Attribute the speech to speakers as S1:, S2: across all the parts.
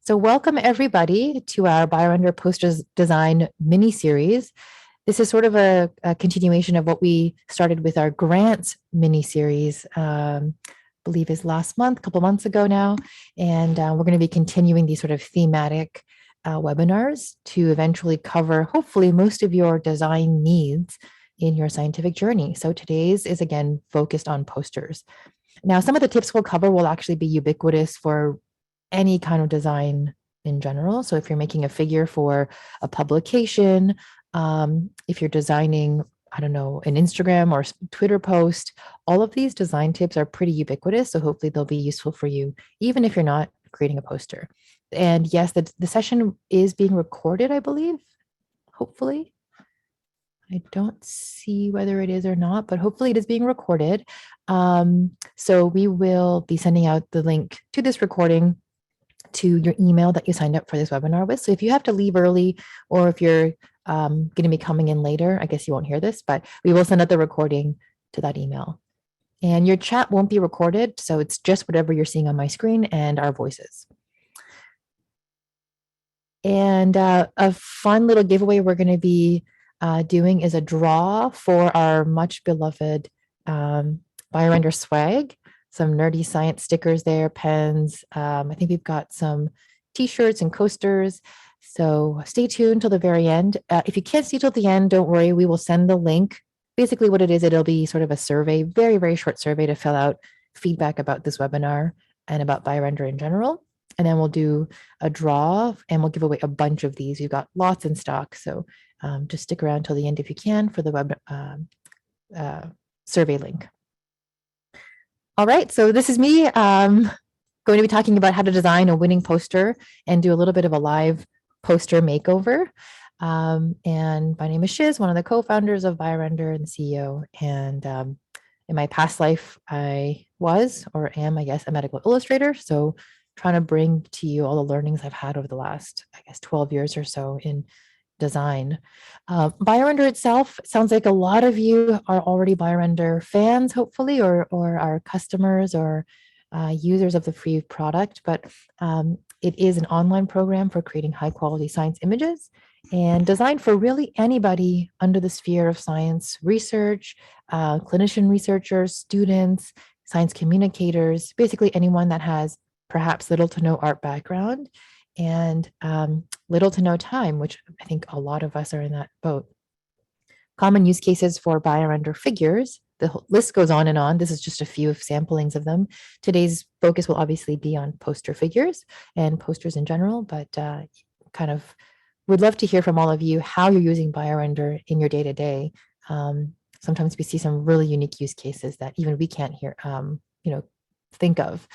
S1: So welcome everybody to our BioRender Posters Design mini-series. This is sort of a continuation of what we started with our grants mini-series, believe is last month, a couple months ago now. And we're going to be continuing these sort of thematic webinars to eventually cover, hopefully, most of your design needs in your scientific journey. So today's is again focused on posters. Now, some of the tips we'll cover will actually be ubiquitous for any kind of design in general. So if you're making a figure for a publication, if you're designing, I don't know, an Instagram or Twitter post, all of these design tips are pretty ubiquitous. So hopefully they'll be useful for you, even if you're not creating a poster. And yes, the session is being recorded, I believe, hopefully. I don't see whether it is or not, but hopefully it is being recorded. So we will be sending out the link to this recording to your email that you signed up for this webinar with. So if you have to leave early, or if you're going to be coming in later, I guess you won't hear this, but we will send out the recording to that email. And your chat won't be recorded, so it's just whatever you're seeing on my screen and our voices. And a fun little giveaway we're going to be doing is a draw for our much beloved BioRender swag. Some nerdy science stickers there, pens. I think we've got some t-shirts and coasters. So stay tuned till the very end. If you can't see till the end, don't worry. We will send the link. Basically what it is, it'll be sort of a survey, very, very short survey to fill out feedback about this webinar and about BioRender in general. And then we'll do a draw and we'll give away a bunch of these. We've got lots in stock. So just stick around till the end if you can for the web survey link. All right, so this is me going to be talking about how to design a winning poster and do a little bit of a live poster makeover. And my name is Shiz, one of the co-founders of BioRender and the CEO. And in my past life, I was or am, I guess, a medical illustrator. So trying to bring to you all the learnings I've had over the last, I guess, 12 years or so in design. BioRender itself sounds like a lot of you are already BioRender fans, hopefully, or are customers or users of the free product, but it is an online program for creating high quality science images and designed for really anybody under the sphere of science research, clinician researchers, students, science communicators, basically anyone that has perhaps little to no art background and little to no time, which I think a lot of us are in that boat. Common use cases for BioRender figures, the list goes on and on. This is just a few of samplings of them. Today's focus will obviously be on poster figures and posters in general, but kind of would love to hear from all of you how you're using BioRender in your day-to-day. Sometimes we see some really unique use cases that even we can't hear, think of.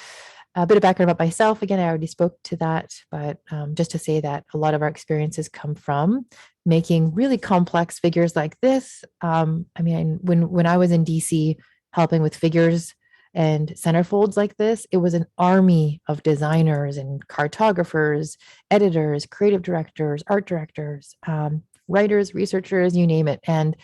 S1: A bit of background about myself. Again, I already spoke to that, but just to say that a lot of our experiences come from making really complex figures like this. I mean, when I was in DC helping with figures and centerfolds like this, it was an army of designers and cartographers, editors, creative directors, art directors, writers, researchers, you name it. And,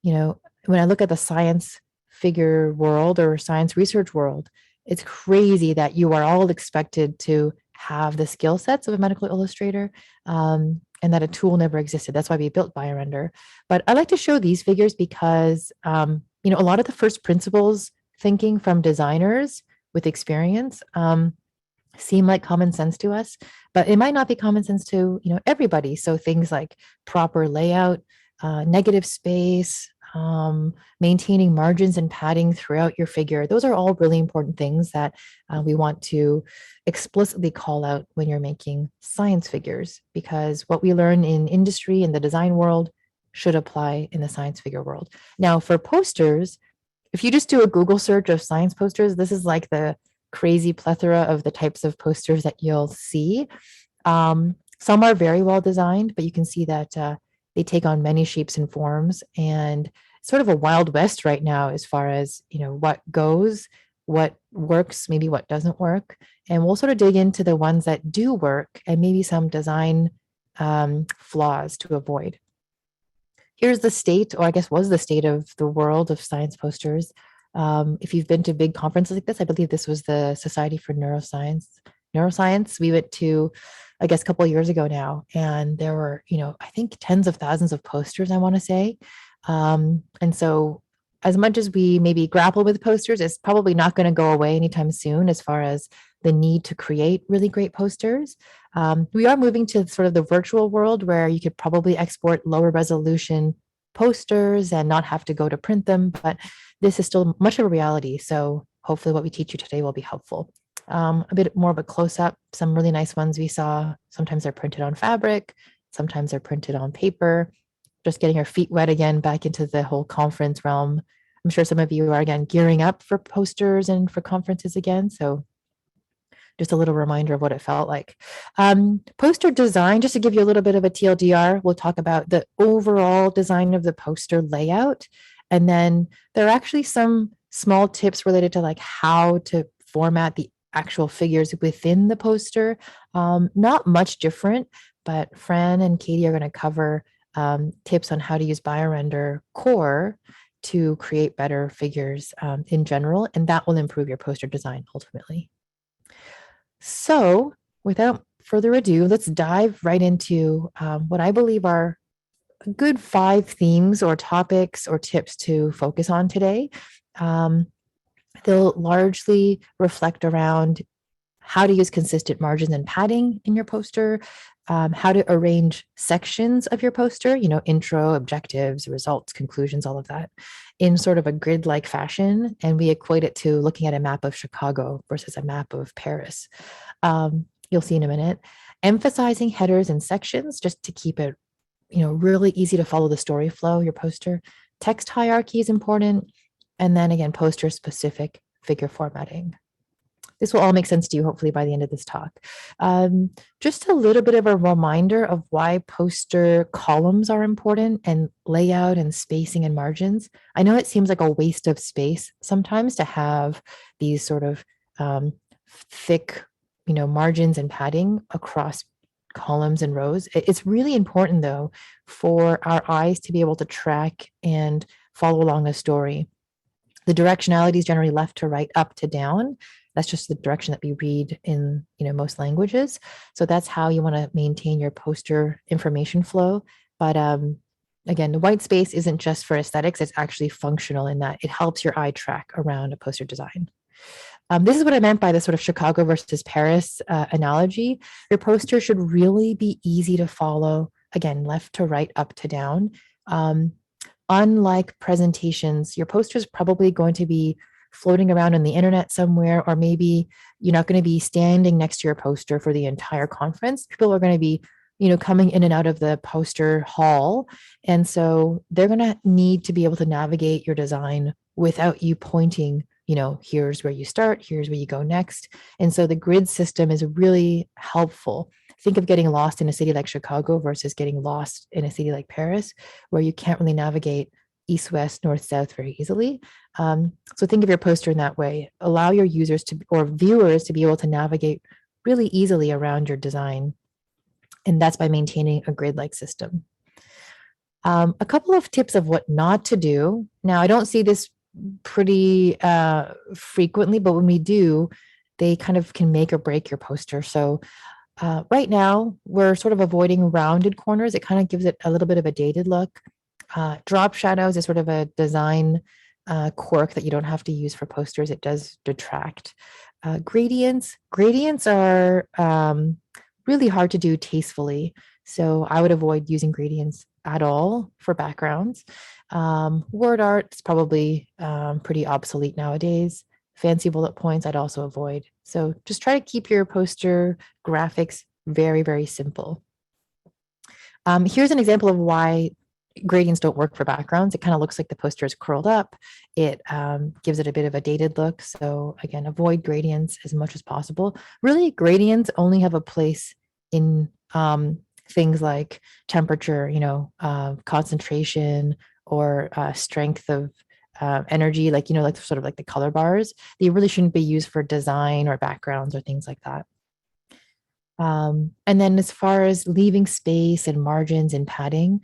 S1: when I look at the science figure world or science research world, it's crazy that you are all expected to have the skill sets of a medical illustrator and that a tool never existed. That's why we built BioRender. But I like to show these figures because, a lot of the first principles thinking from designers with experience seem like common sense to us, but it might not be common sense to, everybody. So things like proper layout, negative space, maintaining margins and padding throughout your figure. Those are all really important things that we want to explicitly call out when you're making science figures, because what we learn in industry and the design world should apply in the science figure world. Now, for posters, if you just do a Google search of science posters, this is like the crazy plethora of the types of posters that you'll see. Some are very well designed, but you can see that they take on many shapes and forms, and sort of a wild west right now as far as what goes, what works, maybe what doesn't work. And we'll sort of dig into the ones that do work and maybe some design flaws to avoid. Here's the state, or I guess was the state of the world of science posters. If you've been to big conferences like this, I believe this was the Society for neuroscience. We went to, I guess, a couple of years ago now, and there were, I think tens of thousands of posters, I want to say. And so as much as we maybe grapple with posters, it's probably not going to go away anytime soon as far as the need to create really great posters. We are moving to sort of the virtual world where you could probably export lower resolution posters and not have to go to print them, but this is still much of a reality. So hopefully what we teach you today will be helpful. A bit more of a close-up, some really nice ones we saw. Sometimes they're printed on fabric, sometimes they're printed on paper. Just getting your feet wet again back into the whole conference realm. I'm sure some of you are again gearing up for posters and for conferences again. So just a little reminder of what it felt like. Poster design, just to give you a little bit of a TLDR, we'll talk about the overall design of the poster layout. And then there are actually some small tips related to like how to format the actual figures within the poster. Not much different, but Fran and Katie are going to cover tips on how to use BioRender core to create better figures in general, and that will improve your poster design ultimately. So without further ado, let's dive right into what I believe are a good 5 themes or topics or tips to focus on today. They'll largely reflect around how to use consistent margins and padding in your poster, how to arrange sections of your poster, intro, objectives, results, conclusions, all of that in sort of a grid-like fashion. And we equate it to looking at a map of Chicago versus a map of Paris. You'll see in a minute. Emphasizing headers and sections just to keep it, really easy to follow the story flow, your poster. Text hierarchy is important. And then again, poster specific figure formatting. This will all make sense to you, hopefully, by the end of this talk. Just a little bit of a reminder of why poster columns are important and layout and spacing and margins. I know it seems like a waste of space sometimes to have these sort of thick, margins and padding across columns and rows. It's really important, though, for our eyes to be able to track and follow along a story. The directionality is generally left to right, up to down. That's just the direction that we read in most languages. So that's how you want to maintain your poster information flow. But again, the white space isn't just for aesthetics. It's actually functional in that it helps your eye track around a poster design. This is what I meant by the sort of Chicago versus Paris analogy. Your poster should really be easy to follow. Again, left to right, up to down. Unlike presentations, your poster is probably going to be floating around on the internet somewhere, or maybe you're not going to be standing next to your poster for the entire conference. People are going to be, coming in and out of the poster hall. And so they're going to need to be able to navigate your design without you pointing, here's where you start, here's where you go next. And so the grid system is really helpful. Think of getting lost in a city like Chicago versus getting lost in a city like Paris, where you can't really navigate east, west, north, south very easily. So think of your poster in that way. Allow your users or viewers to be able to navigate really easily around your design. And that's by maintaining a grid-like system. A couple of tips of what not to do. Now, I don't see this pretty frequently, but when we do, they kind of can make or break your poster. So right now, we're sort of avoiding rounded corners. It kind of gives it a little bit of a dated look. Drop shadows is sort of a design quirk that you don't have to use for posters. It does detract. Gradients are really hard to do tastefully. So I would avoid using gradients at all for backgrounds. Word art is probably pretty obsolete nowadays. Fancy bullet points I'd also avoid. So just try to keep your poster graphics very, very simple. Here's an example of why gradients don't work for backgrounds. It kind of looks like the poster is curled up. It gives it a bit of a dated look. So again, avoid gradients as much as possible. Really, gradients only have a place in things like temperature, concentration, or strength of energy, like sort of like the color bars. They really shouldn't be used for design or backgrounds or things like that. And then as far as leaving space and margins and padding,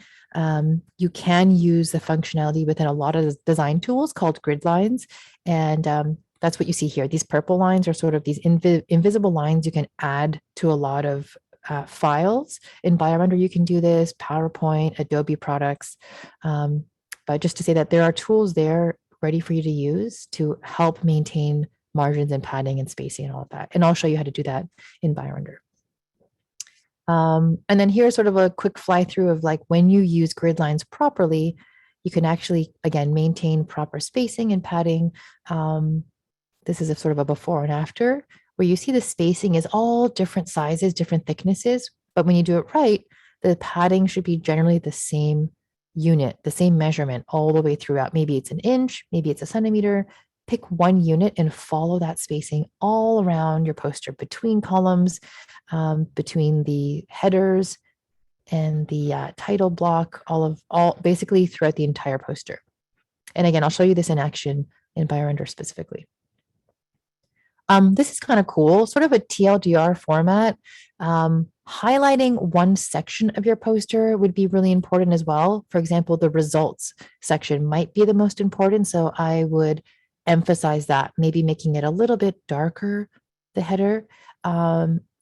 S1: you can use the functionality within a lot of design tools called grid lines. And that's what you see here. These purple lines are sort of these invisible lines you can add to a lot of files. In BioRender, you can do this, PowerPoint, Adobe products. But just to say that there are tools there ready for you to use to help maintain margins and padding and spacing and all of that. And I'll show you how to do that in BioRender. And then here's sort of a quick fly through of like when you use grid lines properly, you can actually, again, maintain proper spacing and padding. This is a sort of a before and after, where you see the spacing is all different sizes, different thicknesses. But when you do it right, the padding should be generally the same unit, the same measurement all the way throughout. Maybe it's an inch, maybe it's a centimeter. Pick one unit and follow that spacing all around your poster, between columns, between the headers and the title block, all basically throughout the entire poster. And again, I'll show you this in action in BioRender specifically. This is kind of cool, sort of a TLDR format. Highlighting one section of your poster would be really important as well. For example, the results section might be the most important. So I would emphasize that, maybe making it a little bit darker, the header,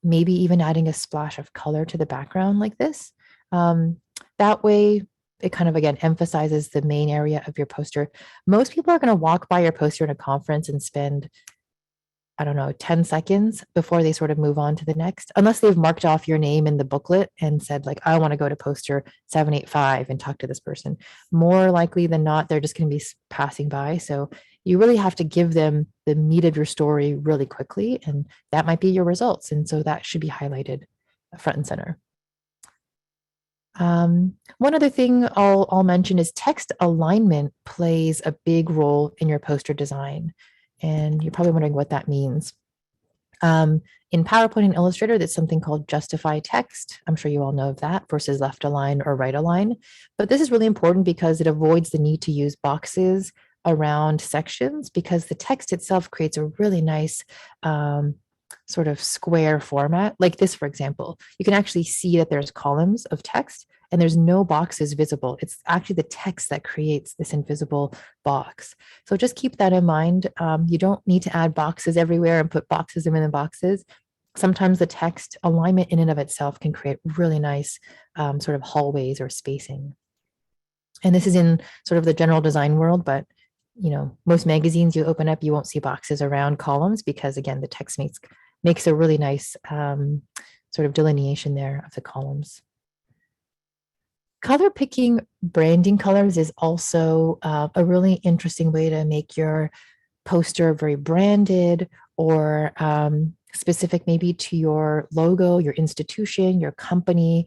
S1: maybe even adding a splash of color to the background like this. That way, it kind of, again, emphasizes the main area of your poster. Most people are going to walk by your poster in a conference and spend, I don't know, 10 seconds before they sort of move on to the next, unless they've marked off your name in the booklet and said, like, I want to go to poster 785 and talk to this person. More likely than not, they're just going to be passing by. So you really have to give them the meat of your story really quickly, and that might be your results. And so that should be highlighted front and center. One other thing I'll mention is text alignment plays a big role in your poster design. And you're probably wondering what that means. In PowerPoint and Illustrator, there's something called justify text. I'm sure you all know of that versus left align or right align. But this is really important because it avoids the need to use boxes around sections, because the text itself creates a really nice sort of square format. Like this, for example, you can actually see that there's columns of text and there's no boxes visible. It's actually the text that creates this invisible box. So just keep that in mind. You don't need to add boxes everywhere and put boxes in the boxes. Sometimes the text alignment in and of itself can create really nice sort of hallways or spacing. And this is in sort of the general design world, but most magazines you open up, you won't see boxes around columns because, again, the text makes a really nice sort of delineation there of the columns. Color picking branding colors is also a really interesting way to make your poster very branded or specific maybe to your logo, your institution, your company.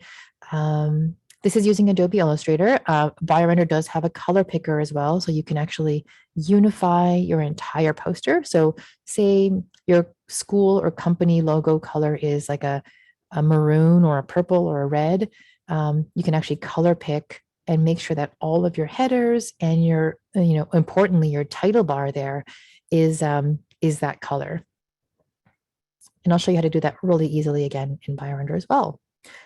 S1: This is using Adobe Illustrator. BioRender does have a color picker as well, so you can actually unify your entire poster. So say your school or company logo color is like a maroon or a purple or a red. You can actually color pick and make sure that all of your headers and your, importantly, your title bar there is that color. And I'll show you how to do that really easily again in BioRender as well.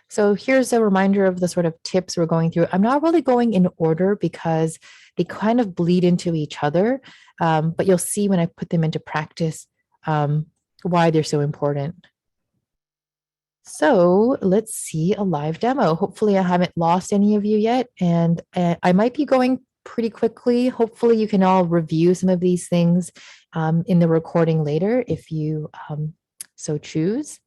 S1: So here's a reminder of the sort of tips we're going through. I'm not really going in order because they kind of bleed into each other, but you'll see when I put them into practice why they're so important. So let's see a live demo. Hopefully I haven't lost any of you yet, and I might be going pretty quickly. Hopefully you can all review some of these things in the recording later if you so choose.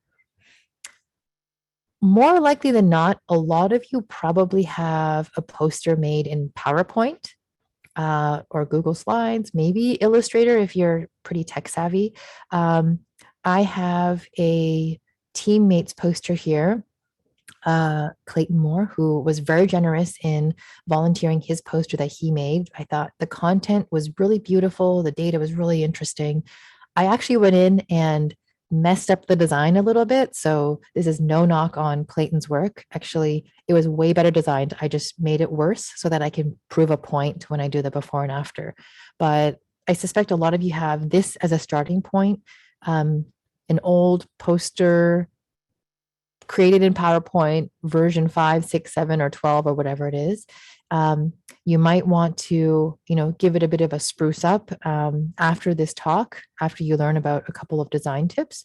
S1: More likely than not, a lot of you probably have a poster made in PowerPoint or Google Slides, maybe Illustrator if you're pretty tech savvy. I have a teammate's poster here, Clayton Moore, who was very generous in volunteering his poster that he made. I thought the content was really beautiful. The data was really interesting. I actually went in and messed up the design a little bit. So this is no knock on Clayton's work. Actually, it was way better designed. I just made it worse so that I can prove a point when I do the before and after. But I suspect a lot of you have this as a starting point, an old poster created in PowerPoint version 5, 6, 7, or 12, or whatever it is. You might want to, give it a bit of a spruce up after this talk, after you learn about a couple of design tips.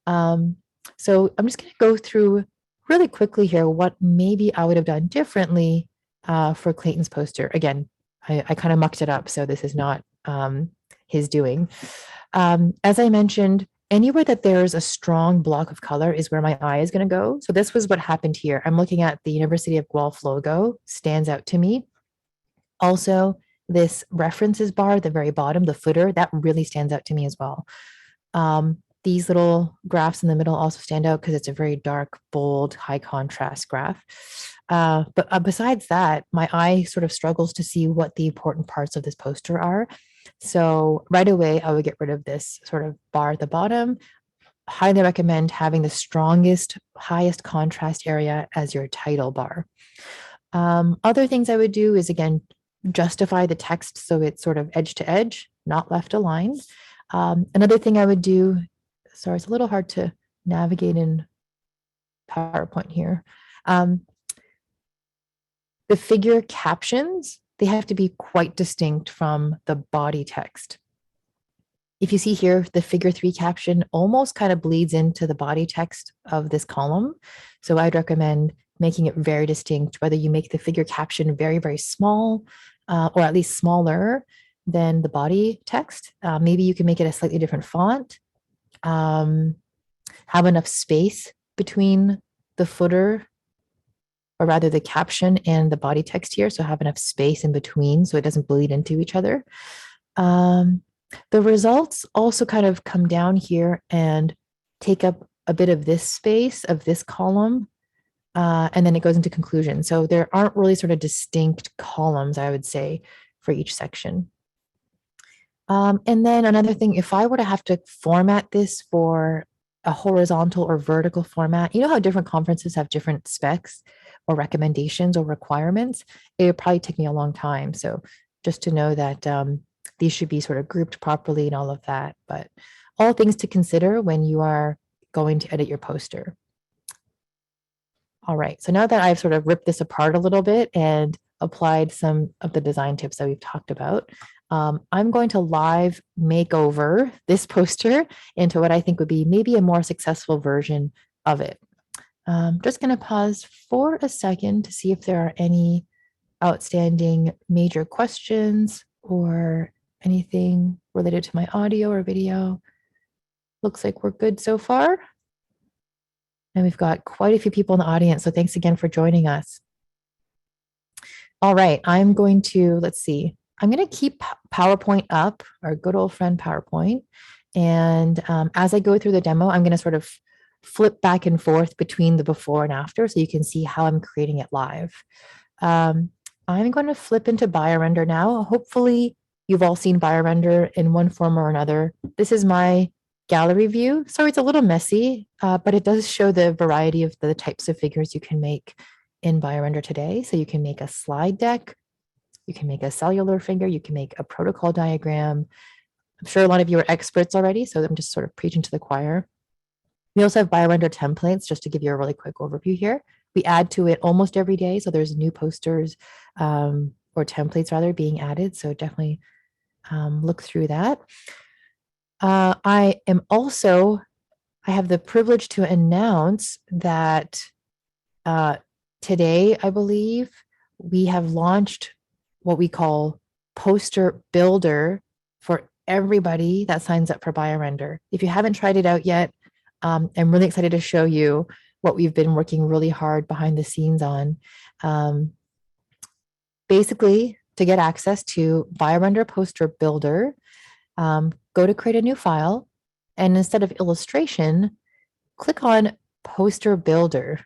S1: So I'm just going to go through really quickly here what maybe I would have done differently for Clayton's poster. Again, I kind of mucked it up, so this is not his doing. As I mentioned, anywhere that there's a strong block of color is where my eye is going to go. So this was what happened here. I'm looking at the University of Guelph logo, stands out to me. Also, this references bar at the very bottom, the footer, that really stands out to me as well. These little graphs in the middle also stand out because it's a very dark, bold, high contrast graph. But besides that, my eye sort of struggles to see what the important parts of this poster are. So right away, I would get rid of this sort of bar at the bottom. Highly recommend having the strongest, highest contrast area as your title bar. Other things I would do is, again, justify the text so it's sort of edge to edge, not left aligned. Another thing I would do, sorry, it's a little hard to navigate in PowerPoint here. The figure captions, they have to be quite distinct from the body text. If you see here, the figure 3 caption almost kind of bleeds into the body text of this column. So I'd recommend making it very distinct, whether you make the figure caption very, very small, or at least smaller than the body text. Maybe you can make it a slightly different font. Have enough space between the footer, or rather the caption and the body text here. So have enough space in between so it doesn't bleed into each other. The results also kind of come down here and take up a bit of this space of this column. And then it goes into conclusion. So there aren't really sort of distinct columns, I would say, for each section. And then another thing, if I were to have to format this for a horizontal or vertical format, you know how different conferences have different specs or recommendations or requirements? It would probably take me a long time. So just to know that these should be sort of grouped properly and all of that. But all things to consider when you are going to edit your poster. All right, so now that I've sort of ripped this apart a little bit and applied some of the design tips that we've talked about, I'm going to live make over this poster into what I think would be maybe a more successful version of it. Just going to pause for a second to see if there are any outstanding major questions or anything related to my audio or video. Looks like we're good so far. And we've got quite a few people in the audience, so thanks again for joining us. All right, I'm going to, let's see, I'm going to keep PowerPoint up, our good old friend PowerPoint. And as I go through the demo, I'm going to sort of flip back and forth between the before and after so you can see how I'm creating it live. I'm going to flip into BioRender now. Hopefully, you've all seen BioRender in one form or another. This is my gallery view. So it's a little messy, but it does show the variety of the types of figures you can make in BioRender today. So you can make a slide deck, you can make a cellular figure, you can make a protocol diagram. I'm sure a lot of you are experts already, so I'm just sort of preaching to the choir. We also have BioRender templates, just to give you a really quick overview here. We add to it almost every day, so there's new posters or templates rather being added, so definitely look through that. I have the privilege to announce that today, I believe, we have launched what we call Poster Builder for everybody that signs up for BioRender. If you haven't tried it out yet, I'm really excited to show you what we've been working really hard behind the scenes on. Basically, to get access to BioRender Poster Builder, go to create a new file, and instead of illustration, click on Poster Builder.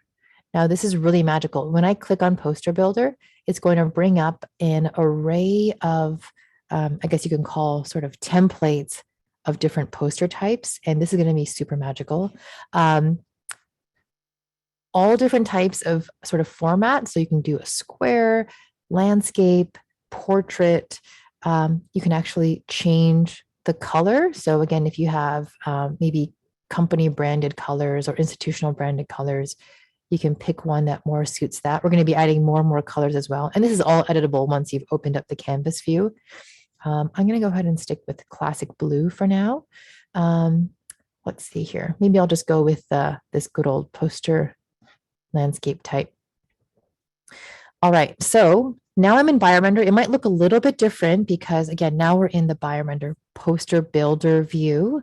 S1: Now, this is really magical. When I click on Poster Builder, it's going to bring up an array of, I guess you can call sort of templates of different poster types, and this is going to be super magical. All different types of sort of formats. So you can do a square, landscape, portrait. You can actually change the color. So again, if you have maybe company branded colors or institutional branded colors, You can pick one that more suits that. We're going to be adding more and more colors as well. And this is all editable once you've opened up the canvas view. I'm going to go ahead and stick with classic blue for now. Let's see here. Maybe I'll just go with this good old poster landscape type. All right, so now I'm in BioRender. It might look a little bit different because, again, now we're in the BioRender poster builder view.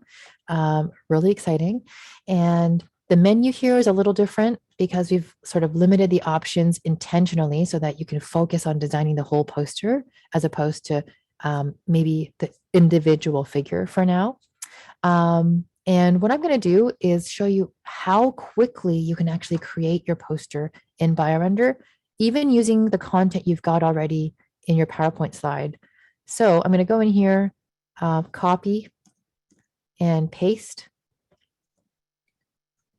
S1: Really exciting. And the menu here is a little different because we've sort of limited the options intentionally so that you can focus on designing the whole poster as opposed to maybe the individual figure for now. And what I'm going to do is show you how quickly you can actually create your poster in BioRender, even using the content you've got already in your PowerPoint slide. So I'm going to go in here, copy and paste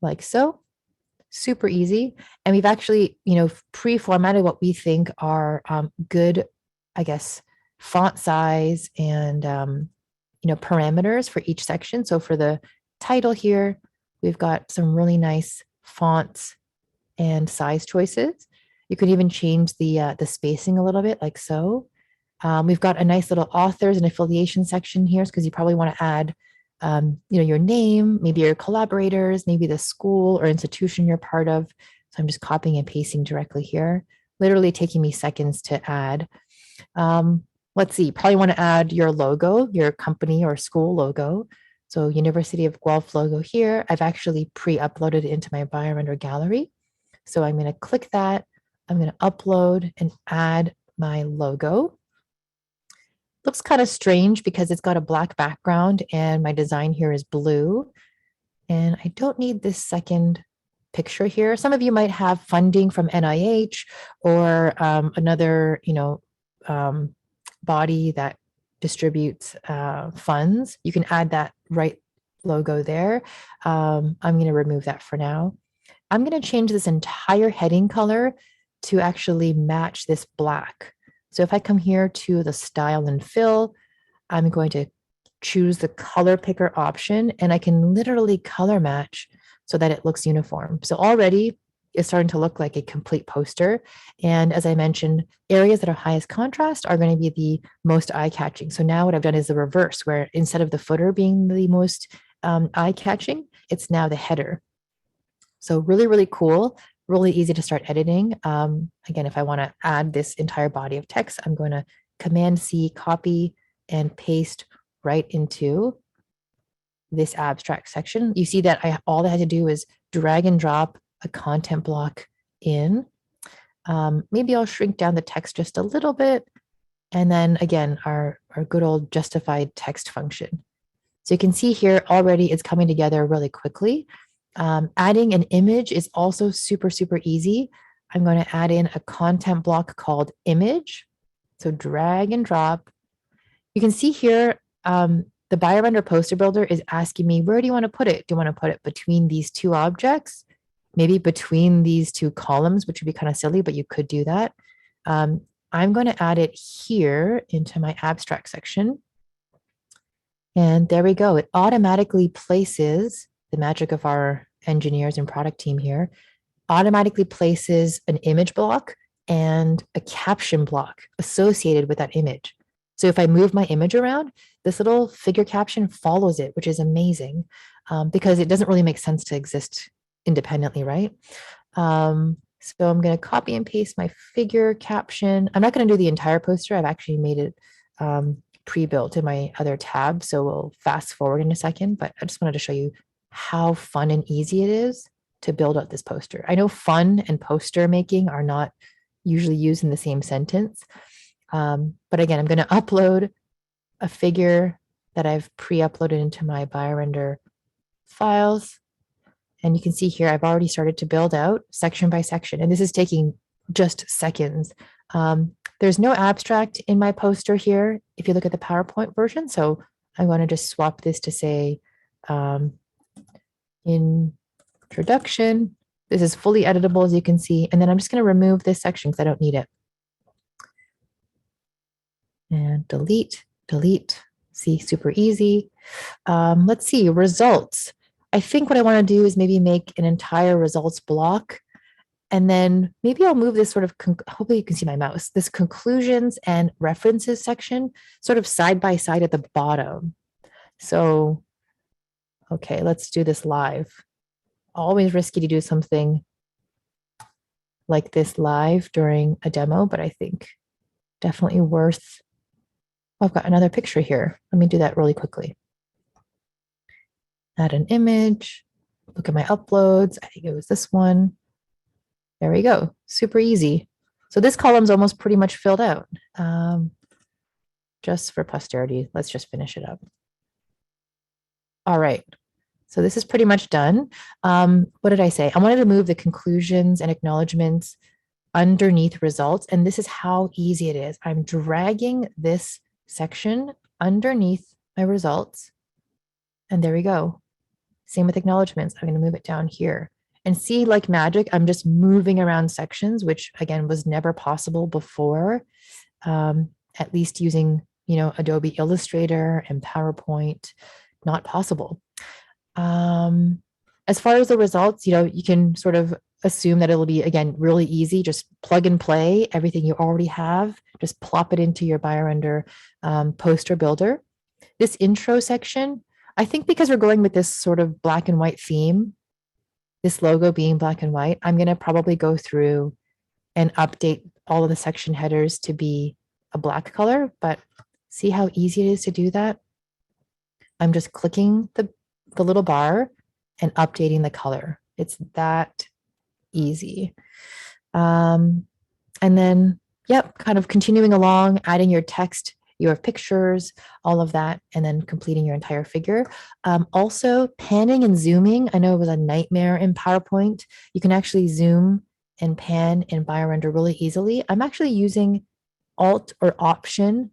S1: like so. Super easy. And we've actually, pre-formatted what we think are good, I guess, font size and, parameters for each section. So for the title here, we've got some really nice fonts and size choices. You could even change the spacing a little bit like so. We've got a nice little authors and affiliation section here because you probably want to add your name, maybe your collaborators, maybe the school or institution you're part of. So I'm just copying and pasting directly here, literally taking me seconds to add. Let's see, probably want to add your logo, your company or school logo. So University of Guelph logo here. I've actually pre-uploaded it into my BioRender gallery. So I'm going to click that. I'm going to upload and add my logo. Looks kind of strange because it's got a black background and my design here is blue. And I don't need this second picture here. Some of you might have funding from NIH or another, body that distributes funds. You can add that right logo there. I'm going to remove that for now. I'm going to change this entire heading color to actually match this black. So if I come here to the style and fill, I'm going to choose the color picker option and I can literally color match so that it looks uniform. So already it's starting to look like a complete poster. And as I mentioned, areas that are highest contrast are going to be the most eye-catching. So now what I've done is the reverse, where instead of the footer being the most eye-catching, it's now the header. So really, really cool, really easy to start editing. Again, if I want to add this entire body of text, I'm going to Command-C, copy, and paste right into this abstract section. You see that all I had to do is drag and drop a content block in. Maybe I'll shrink down the text just a little bit. And then again, our good old justified text function. So you can see here already it's coming together really quickly. Adding an image is also super, super easy. I'm going to add in a content block called image. So drag and drop. You can see here, the BioRender poster builder is asking me, where do you want to put it? Do you want to put it between these two objects? Maybe between these two columns, which would be kind of silly, but you could do that. I'm going to add it here into my abstract section. And there we go. It automatically places, the magic of our engineers and product team here, automatically places an image block and a caption block associated with that image. So if I move my image around, this little figure caption follows it, which is amazing because it doesn't really make sense to exist independently, right? So I'm going to copy and paste my figure caption. I'm not going to do the entire poster. I've actually made it pre-built in my other tab. So we'll fast forward in a second, but I just wanted to show you how fun and easy it is to build out this poster. I know fun and poster making are not usually used in the same sentence. But again, I'm going to upload a figure that I've pre-uploaded into my BioRender files. And you can see here, I've already started to build out section by section, and this is taking just seconds. There's no abstract in my poster here if you look at the PowerPoint version. So I'm going to just swap this to say introduction. This is fully editable, as you can see. And then I'm just going to remove this section because I don't need it. And delete, delete. See, super easy. Let's see, results. I think what I want to do is maybe make an entire results block And then maybe I'll move this sort of, hopefully you can see my mouse, this conclusions and references section sort of side by side at the bottom. So, okay, let's do this live. Always risky to do something like this live during a demo, but I think definitely worth. Oh, I've got another picture here. Let me do that really quickly. Add an image, look at my uploads. I think it was this one. There we go. Super easy. So this column's almost pretty much filled out. Just for posterity, let's just finish it up. All right. So this is pretty much done. What did I say? I wanted to move the conclusions and acknowledgements underneath results. And this is how easy it is. I'm dragging this section underneath my results. And there we go. Same with acknowledgements. I'm going to move it down here. And see, like magic, I'm just moving around sections, which again was never possible before, at least using, Adobe Illustrator and PowerPoint, not possible. As far as the results, you can sort of assume that it'll be, again, really easy. Just plug and play everything you already have. Just plop it into your BioRender poster builder. This intro section, I think because we're going with this sort of black and white theme, this logo being black and white, I'm going to probably go through and update all of the section headers to be a black color, but see how easy it is to do that? I'm just clicking the little bar and updating the color. It's that easy. And then, yep, kind of continuing along, adding your text, your pictures, all of that, and then completing your entire figure. Also, panning and zooming. I know it was a nightmare in PowerPoint. You can actually zoom and pan in BioRender really easily. I'm actually using Alt or Option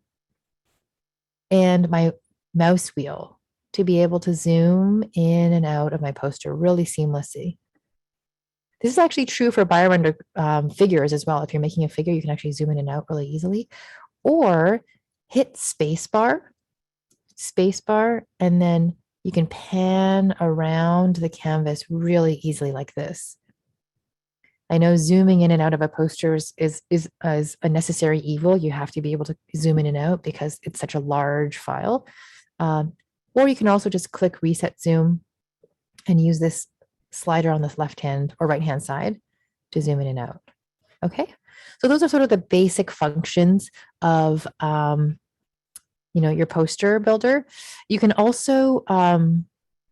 S1: and my mouse wheel to be able to zoom in and out of my poster really seamlessly. This is actually true for BioRender figures as well. If you're making a figure, you can actually zoom in and out really easily. Or hit spacebar, and then you can pan around the canvas really easily like this. I know zooming in and out of a poster is a necessary evil. You have to be able to zoom in and out because it's such a large file. Or you can also just click reset zoom and use this slider on the left hand or right hand side to zoom in and out. Okay, so those are sort of the basic functions of your poster builder. You can also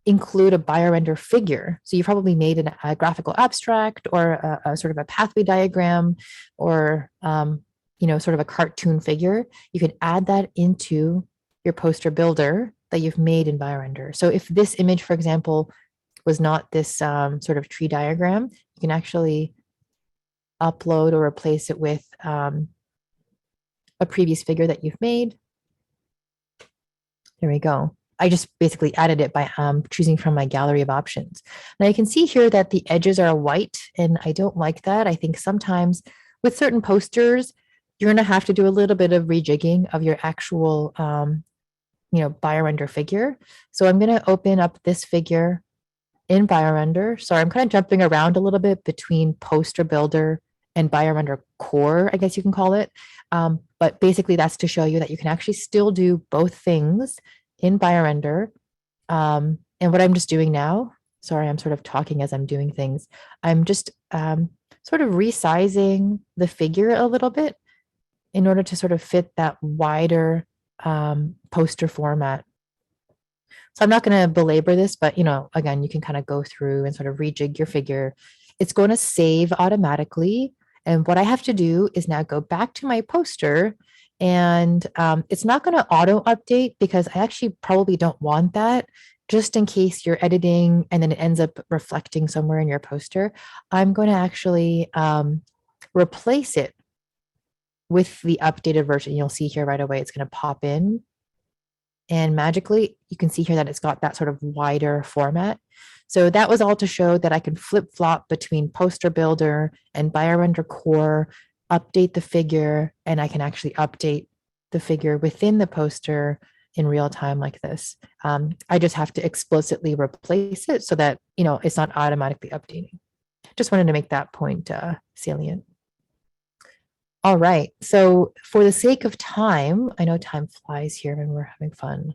S1: include a BioRender figure. So you probably made a graphical abstract or a sort of a pathway diagram or sort of a cartoon figure. You can add that into your poster builder that you've made in BioRender. So if this image, for example, was not this sort of tree diagram, you can actually upload or replace it with a previous figure that you've made. There we go. I just basically added it by choosing from my gallery of options. Now you can see here that the edges are white, and I don't like that. I think sometimes with certain posters, you're going to have to do a little bit of rejigging of your actual, BioRender figure. So I'm going to open up this figure in BioRender. Sorry, I'm kind of jumping around a little bit between Poster Builder and BioRender Core, I guess you can call it. But basically that's to show you that you can actually still do both things in BioRender. And what I'm just doing now, sorry, I'm sort of talking as I'm doing things. I'm just sort of resizing the figure a little bit in order to sort of fit that wider poster format. So I'm not going to belabor this, but again, you can kind of go through and sort of rejig your figure. It's going to save automatically. And what I have to do is now go back to my poster, and it's not going to auto update because I actually probably don't want that. Just in case you're editing and then it ends up reflecting somewhere in your poster, I'm going to actually replace it with the updated version. You'll see here right away, it's going to pop in. And magically, you can see here that it's got that sort of wider format. So that was all to show that I can flip-flop between Poster Builder and BioRender Core, update the figure, and I can actually update the figure within the poster in real time like this. I just have to explicitly replace it so that, it's not automatically updating. just wanted to make that point salient. All right. So for the sake of time, I know time flies here when we're having fun.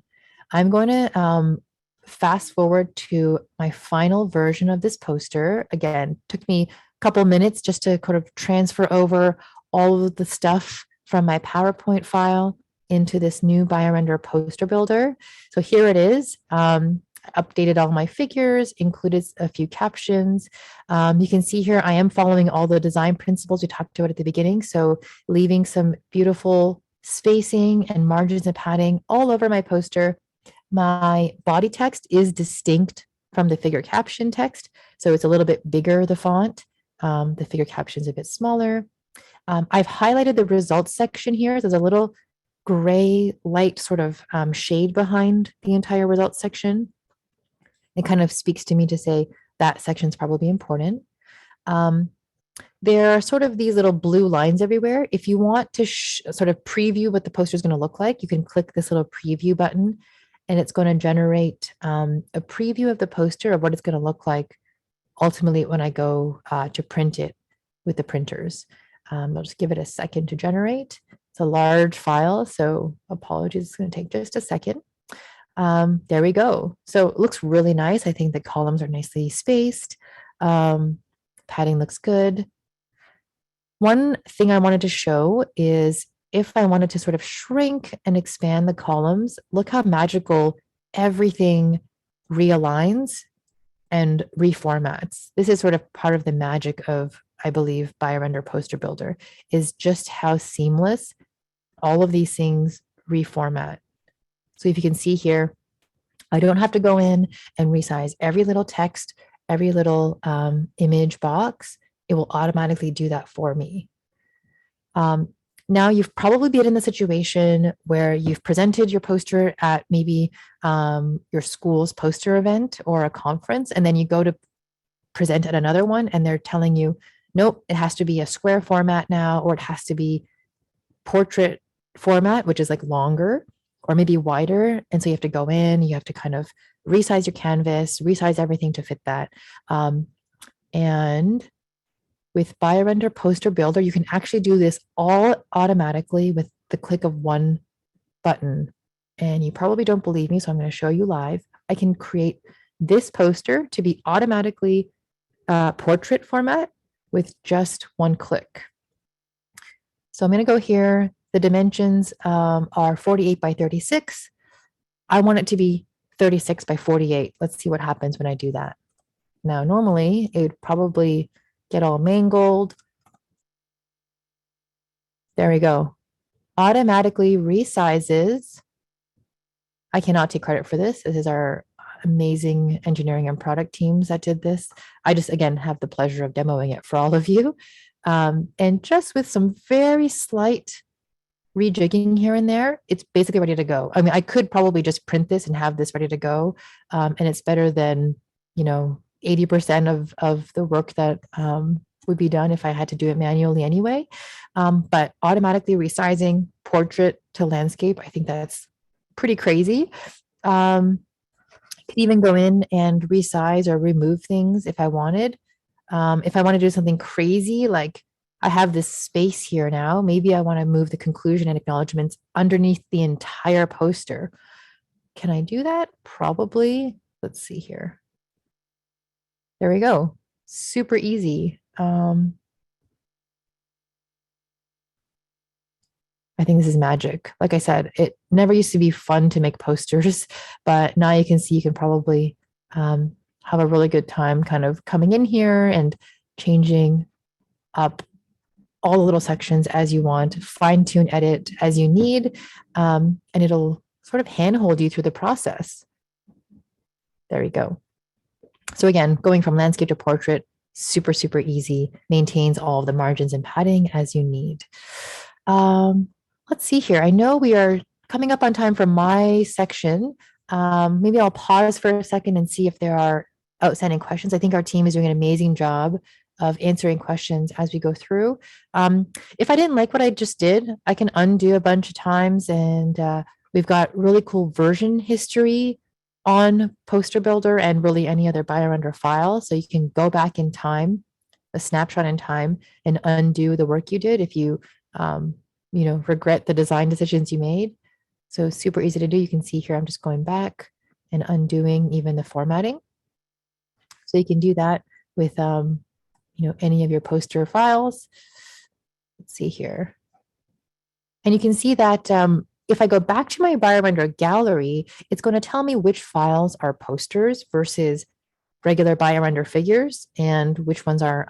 S1: I'm going to fast forward to my final version of this poster. Again, took me a couple minutes just to kind of transfer over all of the stuff from my PowerPoint file into this new BioRender poster builder. So here it is. Updated all my figures, included a few captions. You can see here, I am following all the design principles we talked about at the beginning. So leaving some beautiful spacing and margins and padding all over my poster. My body text is distinct from the figure caption text. So it's a little bit bigger, the font. The figure caption is a bit smaller. I've highlighted the results section here. There's a little gray light sort of shade behind the entire results section. It kind of speaks to me to say that section is probably important. There are sort of these little blue lines everywhere. If you want to sort of preview what the poster is going to look like, you can click this little preview button and it's going to generate a preview of the poster of what it's going to look like ultimately when I go to print it with the printers. I'll just give it a second to generate. It's a large file, so apologies, it's going to take just a second. There we go. So it looks really nice. I think the columns are nicely spaced. Padding looks good. One thing I wanted to show is if I wanted to sort of shrink and expand the columns, look how magical everything realigns and reformats. This is sort of part of the magic of, I believe, BioRender Poster Builder, is just how seamless all of these things reformat. So if you can see here, I don't have to go in and resize every little text, every little image box. It will automatically do that for me. Now you've probably been in the situation where you've presented your poster at maybe your school's poster event or a conference, and then you go to present at another one and they're telling you, nope, it has to be a square format now, or it has to be portrait format, which is like longer or maybe wider. And so you have to go in, you have to kind of resize your canvas, resize everything to fit that. And with BioRender Poster Builder, you can actually do this all automatically with the click of one button. And you probably don't believe me, so I'm going to show you live. I can create this poster to be automatically portrait format with just one click. So I'm going to go here. The dimensions are 48 by 36. I want it to be 36 by 48. Let's see what happens when I do that. Now, normally it would probably get all mangled. There we go. Automatically resizes. I cannot take credit for this. This is our amazing engineering and product teams that did this. I just, again, have the pleasure of demoing it for all of you. And just with some very slight rejigging here and there, it's basically ready to go. I mean, I could probably just print this and have this ready to go. And it's better than, 80% of the work that would be done if I had to do it manually anyway. But automatically resizing portrait to landscape, I think that's pretty crazy. I could even go in and resize or remove things if I wanted. If I want to do something crazy, like I have this space here now, maybe I want to move the conclusion and acknowledgements underneath the entire poster. Can I do that? Probably. Let's see here. There we go. Super easy. I think this is magic. Like I said, it never used to be fun to make posters, but now you can see you can probably have a really good time kind of coming in here and changing up all the little sections as you want, fine tune, edit as you need, and it'll sort of handhold you through the process. There you go. So again, going from landscape to portrait, super, super easy, maintains all of the margins and padding as you need. Let's see here. I know we are coming up on time for my section. Maybe I'll pause for a second and see if there are outstanding questions. I think our team is doing an amazing job of answering questions as we go through. If I didn't like what I just did, I can undo a bunch of times, and we've got really cool version history on Poster Builder and really any other BioRender file. So you can go back in time a snapshot in time and undo the work you did if you, regret the design decisions you made. So super easy to do. You can see here, I'm just going back and undoing even the formatting. So you can do that with, any of your poster files. Let's see here. And you can see that if I go back to my BioRender gallery, it's going to tell me which files are posters versus regular BioRender figures and which ones are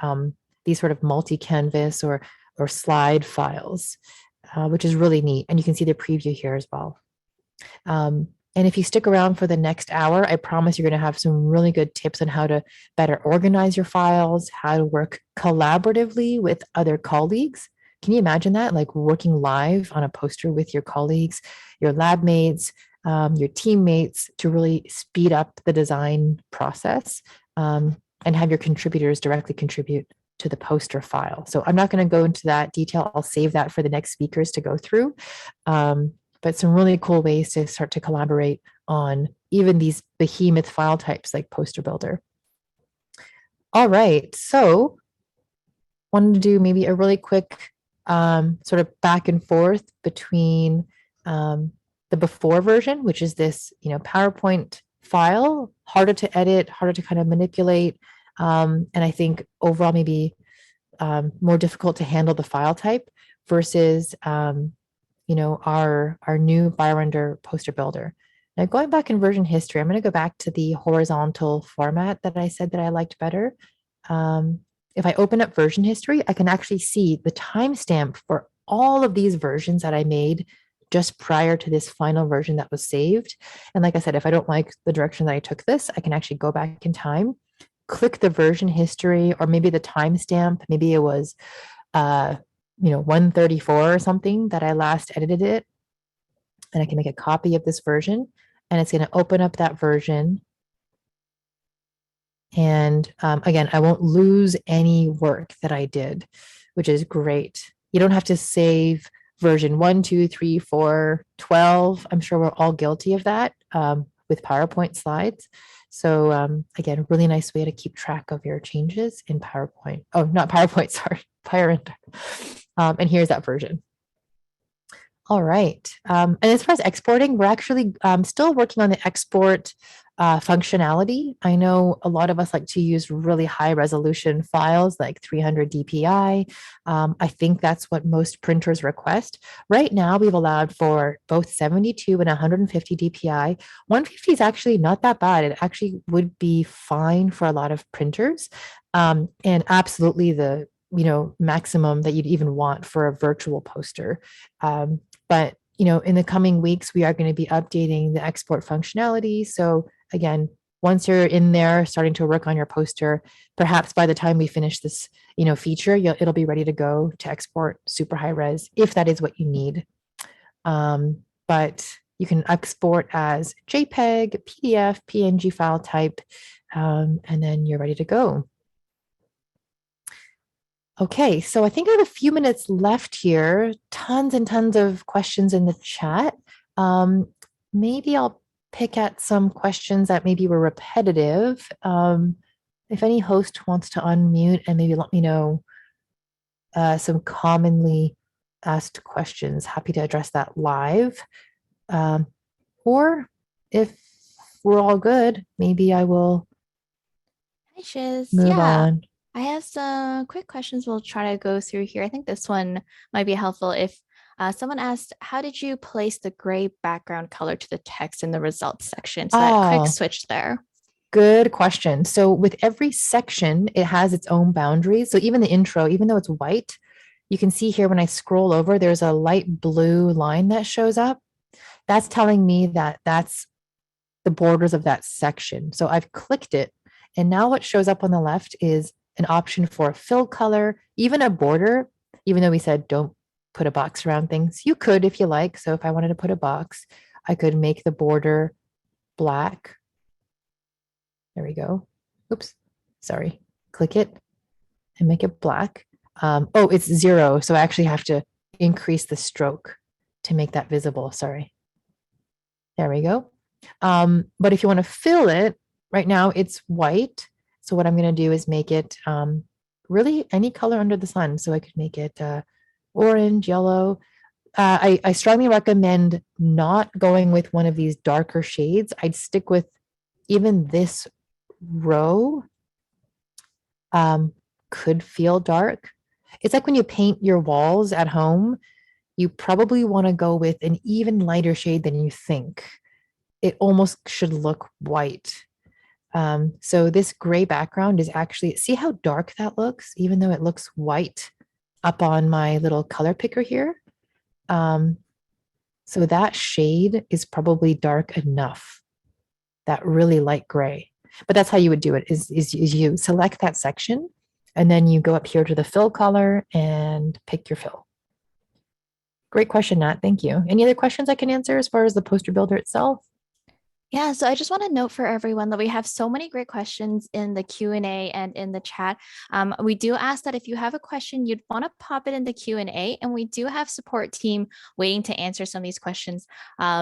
S1: these sort of multi-canvas or slide files, which is really neat. And you can see the preview here as well. And if you stick around for the next hour, I promise you're going to have some really good tips on how to better organize your files, how to work collaboratively with other colleagues. Can you imagine that? Like working live on a poster with your colleagues, your lab mates, your teammates to really speed up the design process and have your contributors directly contribute to the poster file. So I'm not going to go into that detail. I'll save that for the next speakers to go through. But some really cool ways to start to collaborate on even these behemoth file types like Poster Builder. All right, so wanted to do maybe a really quick sort of back and forth between the before version, which is this, PowerPoint file, harder to edit, harder to kind of manipulate, and I think overall maybe more difficult to handle the file type versus our new BioRender poster builder. Now, going back in version history, I'm going to go back to the horizontal format that I said that I liked better. If I open up version history, I can actually see the timestamp for all of these versions that I made just prior to this final version that was saved. And like I said, if I don't like the direction that I took this, I can actually go back in time, click the version history, or maybe the timestamp. Maybe it was 134 or something that I last edited it. And I can make a copy of this version and it's going to open up that version. And again, I won't lose any work that I did, which is great. You don't have to save version 1, 2, 3, 4, 12. I'm sure we're all guilty of that with PowerPoint slides. So again, really nice way to keep track of your changes in PowerPoint. Oh, not PowerPoint, sorry, BioRender. And here's that version. All right. And as far as exporting, we're actually still working on the export functionality. I know a lot of us like to use really high resolution files like 300 dpi. I think that's what most printers request. Right now, we've allowed for both 72 and 150 dpi. 150 is actually not that bad. It actually would be fine for a lot of printers, and absolutely the maximum that you'd even want for a virtual poster. But in the coming weeks, we are going to be updating the export functionality. So again, once you're in there starting to work on your poster, perhaps by the time we finish this, feature, it'll be ready to go to export super high res if that is what you need. But you can export as JPEG, PDF, PNG file type, and then you're ready to go. Okay, so I think I have a few minutes left here. Tons and tons of questions in the chat. Maybe I'll pick at some questions that maybe were repetitive. If any host wants to unmute and maybe let me know some commonly asked questions, happy to address that live. Or if we're all good, maybe I will move on.
S2: I have some quick questions we'll try to go through here. I think this one might be helpful. If someone asked, how did you place the gray background color to the text in the results section? So that quick switch there.
S1: Good question. So with every section, it has its own boundaries. So even the intro, even though it's white, you can see here when I scroll over, there's a light blue line that shows up. That's telling me that that's the borders of that section. So I've clicked it. And now what shows up on the left is an option for a fill color, even a border, even though we said don't put a box around things. You could if you like. So if I wanted to put a box, I could make the border black. There we go. Oops, sorry. Click it and make it black. Oh, it's 0. So I actually have to increase the stroke to make that visible. Sorry. There we go. But if you want to fill it, right now it's white. So what I'm going to do is make it really any color under the sun. So I could make it orange, yellow. I strongly recommend not going with one of these darker shades. I'd stick with even this row um, could feel dark. It's like when you paint your walls at home, you probably want to go with an even lighter shade than you think. It almost should look white. So this gray background is actually, see how dark that looks, even though it looks white up on my little color picker here. Um, so that shade is probably dark enough, that really light gray. But that's how you would do it is you select that section and then you go up here to the fill color and pick your fill. Great question, Nat. Thank you. Any other questions I can answer as far as the poster builder itself?
S2: Yeah, so I just want to note for everyone that we have so many great questions in the Q&A and in the chat. We do ask that if you have a question, you'd want to pop it in the Q&A, and we do have support team waiting to answer some of these questions.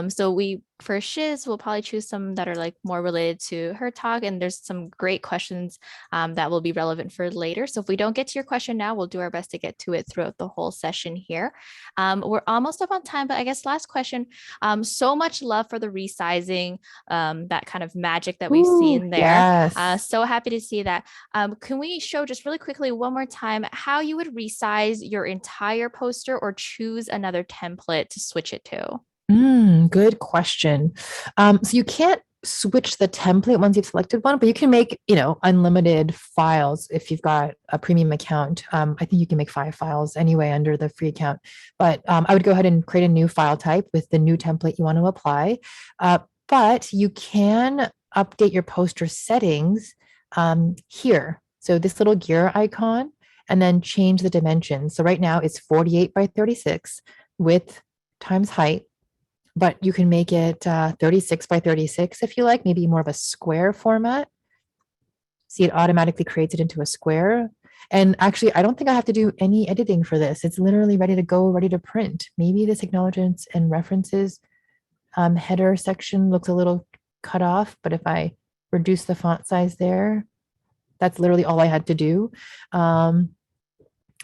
S2: So we, for Shiz, we'll probably choose some that are like more related to her talk, and there's some great questions that will be relevant for later. So if we don't get to your question now, we'll do our best to get to it throughout the whole session here. We're almost up on time, but I guess last question. So much love for the resizing, that kind of magic that we've
S1: Ooh,
S2: seen there.
S1: yes.
S2: So happy to see that. Can we show just really quickly one more time how you would resize your entire poster or choose another template to switch it to?
S1: Good question. So you can't switch the template once you've selected one, but you can make, unlimited files if you've got a premium account. I think you can make 5 files anyway under the free account. But I would go ahead and create a new file type with the new template you want to apply. But you can update your poster settings here. So this little gear icon, and then change the dimensions. So right now it's 48 by 36 width times height, but you can make it 36 by 36 if you like, maybe more of a square format. See, it automatically creates it into a square. And actually, I don't think I have to do any editing for this. It's literally ready to go, ready to print. Maybe this acknowledgements and references header section looks a little cut off, but if I reduce the font size there, that's literally all I had to do.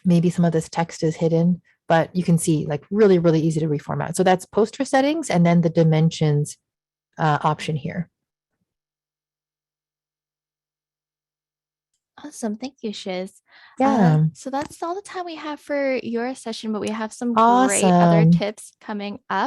S1: Maybe some of this text is hidden, but you can see like really, really easy to reformat. So that's poster settings and then the dimensions option here.
S2: Awesome. Thank you, Shiz.
S1: Yeah.
S2: So that's all the time we have for your session, but we have some great other
S1: Awesome.
S2: tips coming up.